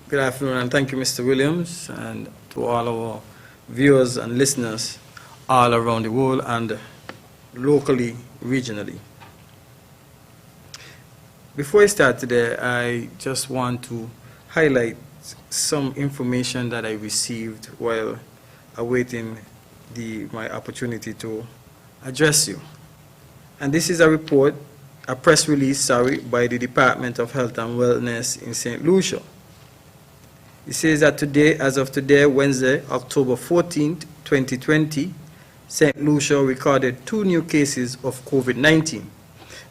Good afternoon, and thank you, Mr. Williams, and to all our viewers and listeners all around the world and locally, regionally. Before I start today, I just want to highlight some information that I received while awaiting my opportunity to address you. And this is a report, a press release, by the Department of Health and Wellness in St. Lucia. It says that today, as of today, Wednesday, October 14th, 2020, St. Lucia recorded 2 new cases of COVID-19.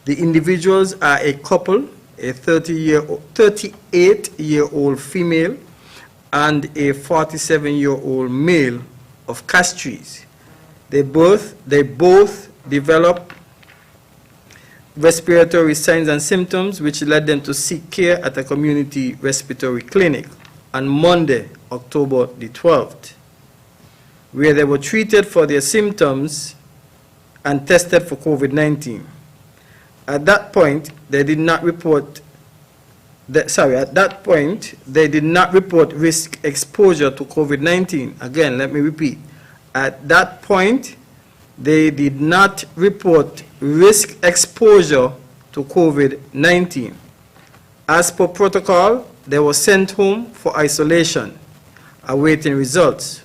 The individuals are a couple, a 38-year-old female and a 47-year-old male of Castries. They both developed respiratory signs and symptoms, which led them to seek care at a community respiratory clinic on Monday, October the 12th, where they were treated for their symptoms and tested for COVID-19. At that point, they did not report risk exposure to COVID-19. Again, let me repeat. At that point, they did not report risk exposure to COVID-19. As per protocol, they were sent home for isolation, awaiting results.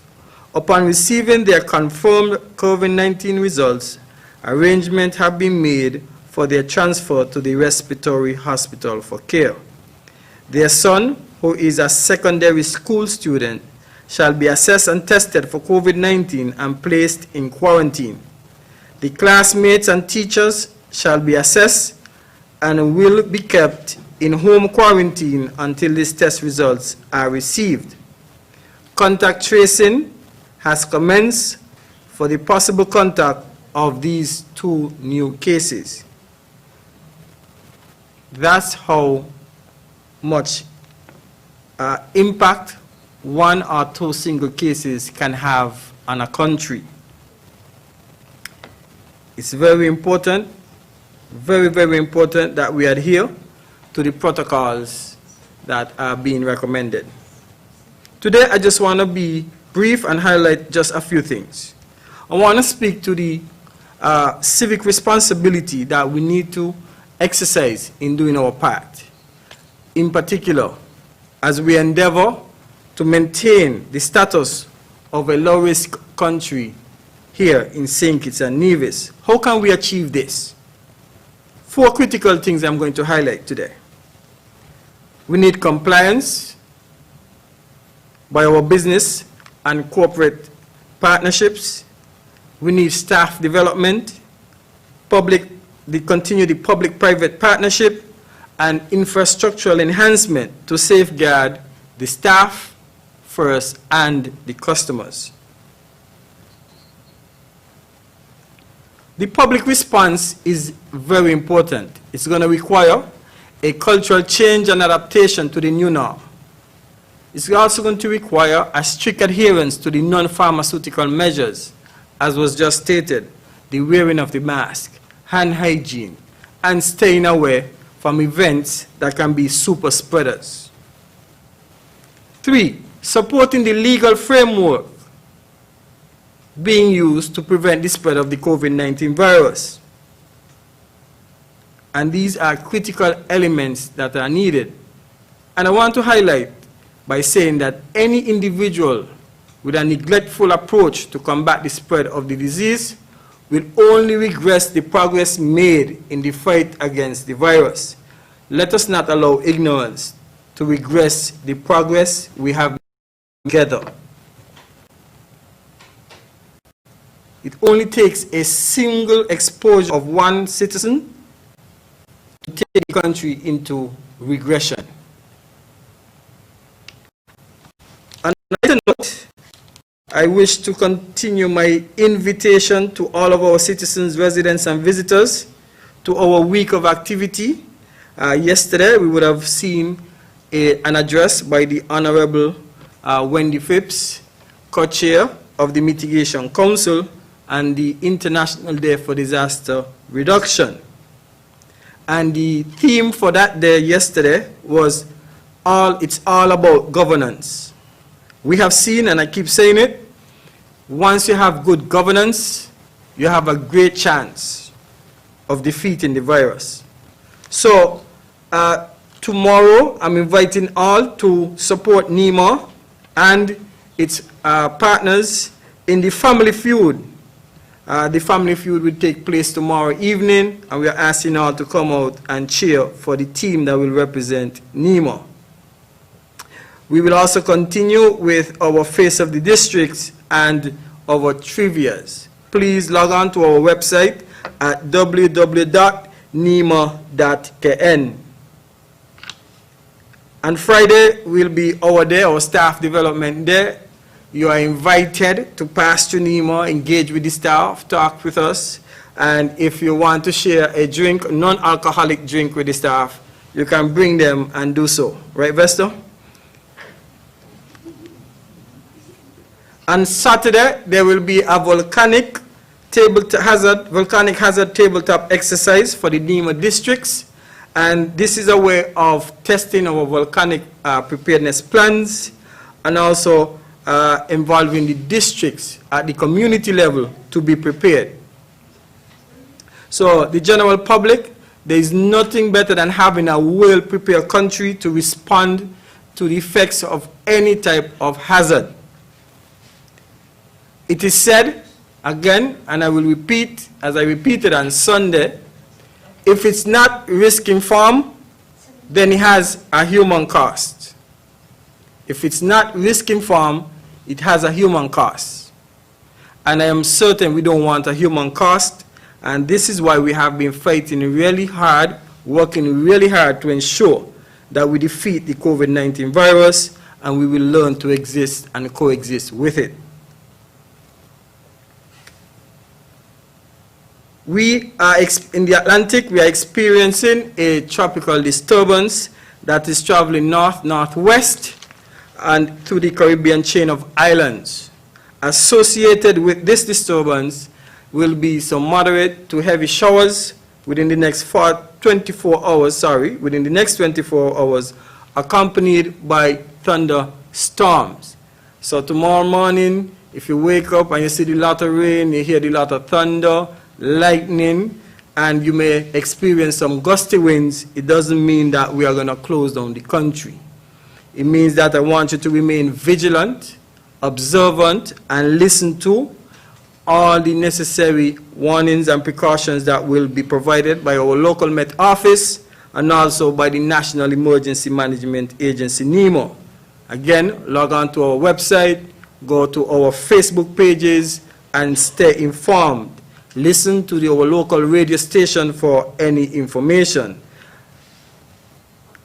Upon receiving their confirmed COVID-19 results, arrangements have been made for their transfer to the respiratory hospital for care. Their son, who is a secondary school student, shall be assessed and tested for COVID-19 and placed in quarantine. The classmates and teachers shall be assessed and will be kept in home quarantine until these test results are received. Contact tracing has commenced for the possible contact of these 2 new cases. That's how much impact 1 or 2 single cases can have on a country. It's very important, very, very important that we adhere to the protocols that are being recommended. Today, I just want to be brief and highlight just a few things. I want to speak to the civic responsibility that we need to exercise in doing our part. In particular, as we endeavor to maintain the status of a low-risk country here in St. Kitts and Nevis. How can we achieve this? 4 critical things I'm going to highlight today. We need compliance by our business and corporate partnerships. We need staff development, continue the public-private partnership, and infrastructural enhancement to safeguard the staff first and the customers. The public response is very important. It's going to require a cultural change and adaptation to the new norm. It's also going to require a strict adherence to the non-pharmaceutical measures, as was just stated, the wearing of the mask, hand hygiene, and staying away from events that can be super spreaders. 3, supporting the legal framework being used to prevent the spread of the COVID-19 virus. And these are critical elements that are needed. And I want to highlight by saying that any individual with a neglectful approach to combat the spread of the disease will only regress the progress made in the fight against the virus. Let us not allow ignorance to regress the progress we have made together. It only takes a single exposure of 1 citizen to take the country into regression. On another note, I wish to continue my invitation to all of our citizens, residents, and visitors to our week of activity. Yesterday, we would have seen an address by the Honorable Wendy Phipps, co-chair of the Mitigation Council, and the International Day for Disaster Reduction. And the theme for that day yesterday was it's all about governance. We have seen, and I keep saying it, once you have good governance, you have a great chance of defeating the virus. So tomorrow, I'm inviting all to support NEMA and its partners in the Family Feud. The Family Feud will take place tomorrow evening, and we are asking all to come out and cheer for the team that will represent NEMA. We will also continue with our Face of the Districts and our trivias. Please log on to our website at www.nema.kn. And Friday will be our day, our staff development day. You are invited to pass through NEMA, engage with the staff, talk with us, and if you want to share a drink, non-alcoholic drink with the staff, you can bring them and do so. Right, Vesta? On Saturday, there will be a volcanic hazard tabletop exercise for the NEMA districts. And this is a way of testing our volcanic preparedness plans, and also involving the districts at the community level to be prepared. So the general public, there is nothing better than having a well-prepared country to respond to the effects of any type of hazard. It is said, again, and I will repeat, as I repeated on Sunday, if it's not risk-informed, then it has a human cost. If it's not risk-informed, it has a human cost. And I am certain we don't want a human cost, and this is why we have been fighting really hard, working really hard to ensure that we defeat the COVID-19 virus, and we will learn to exist and coexist with it. We are in the Atlantic, we are experiencing a tropical disturbance that is traveling north-northwest and through the Caribbean chain of islands. Associated with this disturbance will be some moderate to heavy showers within the next 24 hours, accompanied by thunderstorms. So tomorrow morning, if you wake up and you see the lot of rain, you hear the lot of thunder, lightning, and you may experience some gusty winds, it doesn't mean that we are going to close down the country. It means that I want you to remain vigilant, observant, and listen to all the necessary warnings and precautions that will be provided by our local Met Office and also by the National Emergency Management Agency, NEMA. Again, log on to our website, go to our Facebook pages, and stay informed. Listen to our local radio station for any information.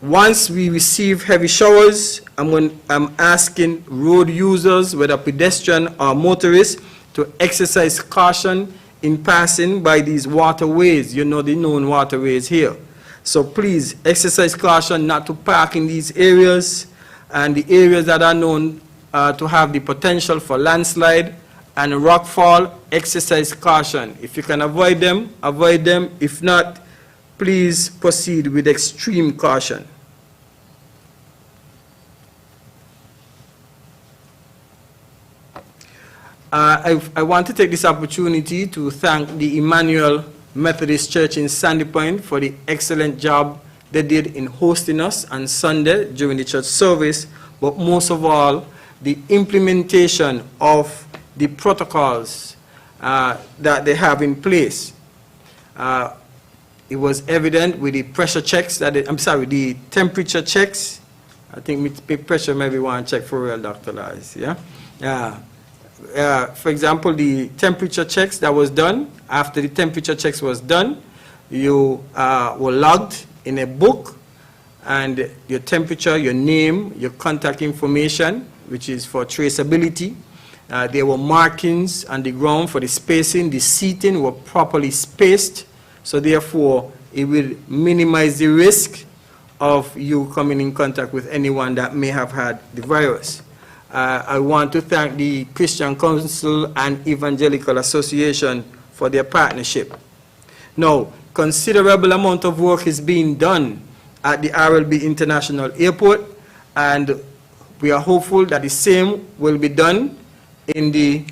Once we receive heavy showers, I'm asking road users, whether pedestrian or motorists, to exercise caution in passing by these waterways. You know the known waterways here. So please exercise caution not to park in these areas, and the areas that are known to have the potential for landslide and rockfall, exercise caution. If you can avoid them, avoid them. If not, please proceed with extreme caution. I want to take this opportunity to thank the Emmanuel Methodist Church in Sandy Point for the excellent job they did in hosting us on Sunday during the church service, but most of all, the implementation of the protocols that they have in place. It was evident with the pressure checks, the temperature checks. I think pressure maybe want to check for real, Dr. Lars, yeah? For example, the temperature checks that was done, after the temperature checks was done, you were logged in a book, and your temperature, your name, your contact information, which is for traceability. There were markings on the ground for the spacing. The seating were properly spaced, so therefore it will minimize the risk of you coming in contact with anyone that may have had the virus. I want to thank the Christian Council and Evangelical Association for their partnership. Now, considerable amount of work is being done at the RLB International Airport, and we are hopeful that the same will be done in the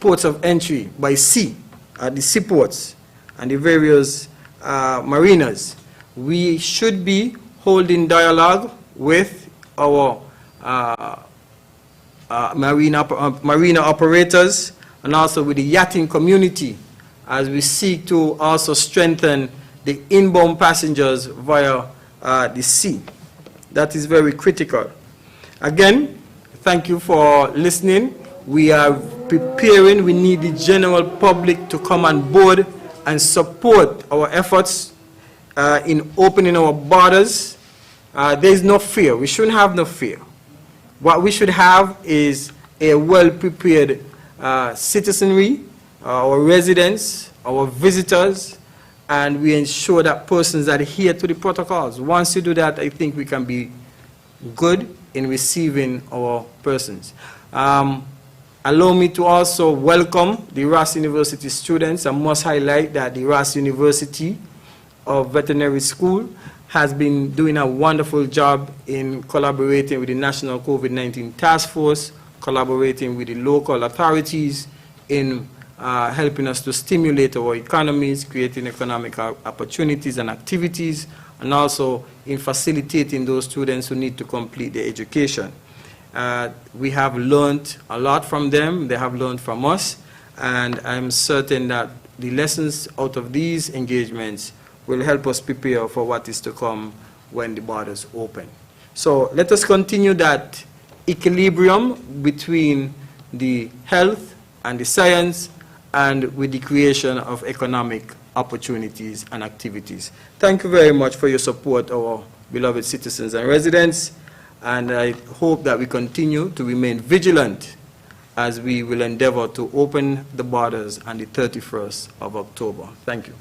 ports of entry by sea, at the seaports and the various marinas. We should be holding dialogue with our marina operators and also with the yachting community as we seek to also strengthen the inbound passengers via the sea. That is very critical. Again, thank you for listening. We are preparing. We need the general public to come on board and support our efforts in opening our borders. There is no fear. We shouldn't have no fear. What we should have is a well-prepared citizenry, our residents, our visitors, and we ensure that persons adhere to the protocols. Once you do that, I think we can be good in receiving our persons. Allow me to also welcome the Ross University students. I must highlight that the Ross University of Veterinary School has been doing a wonderful job in collaborating with the National COVID-19 Task Force, collaborating with the local authorities in helping us to stimulate our economies, creating economic opportunities and activities, and also in facilitating those students who need to complete their education. We have learned a lot from them. They have learned from us, and I'm certain that the lessons out of these engagements will help us prepare for what is to come when the borders open. So let us continue that equilibrium between the health and the science and with the creation of economic opportunities and activities. Thank you very much for your support, our beloved citizens and residents, and I hope that we continue to remain vigilant as we will endeavor to open the borders on the 31st of October. Thank you.